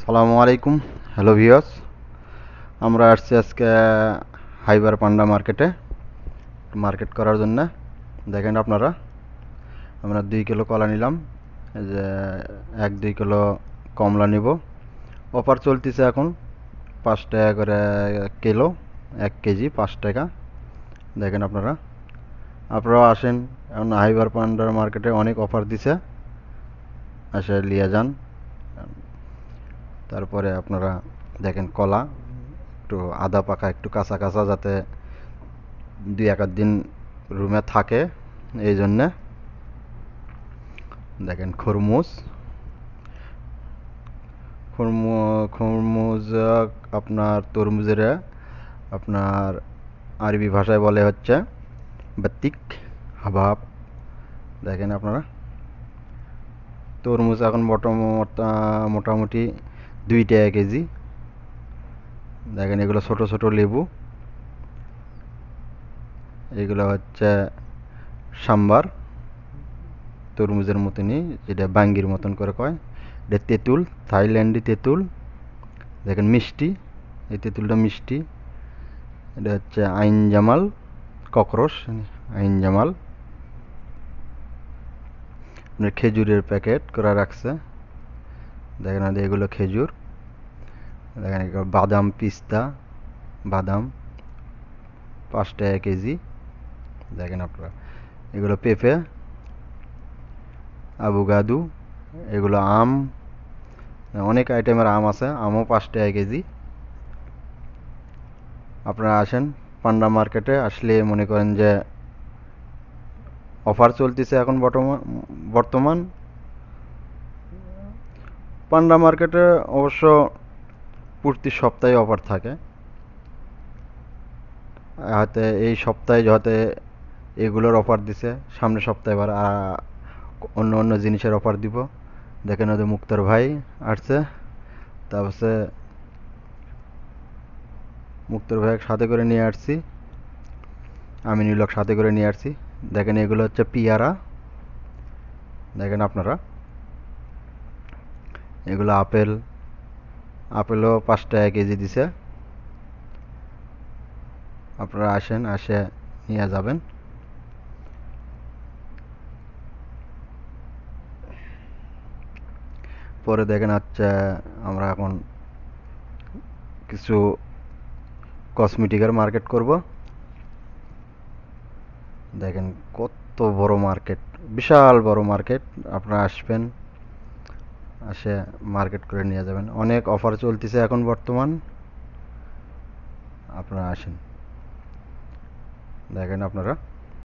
আসসালামু আলাইকুম। Hello viewers, আমরা আসছি আজকে হাইবার পান্ডা মার্কেট করার জন্য। দেখেন আপনারা, আমরা 2 কিলো কলা নিলাম। এই যে 1-2 কিলো কমলা নিব। অফার চলতেছে এখন 5 টাকা করে কিলো, 1 কেজি 5 টাকা। দেখেন আপনারা, আপনারাও আসেন। এখন হাইবার পান্ডার মার্কেটে অনেক অফার দিছে, এসে নিয়ে যান। তারপরে আপনারা দেখেন কলা একটু আধা পাকা, একটু কাঁচা কাঁচা, যাতে 2-1 দিন রুমে থাকে, এই জন্যে। দেখেন খরমুজ, খরমুজ আপনার তরমুজের আপনার আরবি ভাষায় বলে হচ্ছে বাতিক, হাবাব। দেখেন আপনারা, তরমুজ এখন মোটামুটি 2 টাকা কেজি। দেখেন এগুলো ছোট ছোট লেবু, এগুলো হচ্ছে সাম্বার, তরমুজের মতনই, যেটা বাঙ্গির মতন করে কয়। এটা তেঁতুল, থাইল্যান্ডি তেঁতুল। দেখেন মিষ্টি, এই তেঁতুলটা মিষ্টি। এটা হচ্ছে আইন জামাল, ককরোশ, আইন জামাল। আপনার খেজুরের প্যাকেট করে রাখছে। দেখেন এগুলো খেজুর। দেখেন এগুলো বাদাম, পিস্তা বাদাম 5 টাকা কেজি। দেখেন আপনারা, এগুলো পেঁপে, আভোকাডো, এগুলো আম। অনেক আইটেমের আম আছে, আমও 5 টাকা কেজি। আপনারা আসেন পান্ডা মার্কেটে। আসলে মনে করেন যে অফার চলতেছে এখন বর্তমান পান্ডা মার্কেটে। অবশ্য প্রতি সপ্তাহে অফার থাকে। হয়তো এই সপ্তাহে হয়তো এগুলোর অফার দিছে, সামনের সপ্তাহে আবার অন্য অন্য জিনিসের অফার দিব। দেখেন ওদের মুক্তার ভাই আসছে, তারপরে মুক্তার ভাই সাথে করে নিয়ে আসছি, আমিনুলক সাথে করে নিয়ে আসছি। দেখেন এগুলো হচ্ছে পিয়ারা। দেখেন আপনারা, এগুলো আপেল, আপেলও 5 টাকা কেজি দিছে। আপনারা আসেন, আসে নিয়ে যাবেন। পরে দেখেন হচ্ছে আমরা এখন কিছু কসমেটিকের মার্কেট করব। দেখেন কত বড় মার্কেট, বিশাল বড় মার্কেট। আপনারা আসবেন, আসে মার্কেট করে নিয়ে যাবেন। অনেক অফার চলতেছে এখন বর্তমান। আপনারা আসেন, দেখেন আপনারা।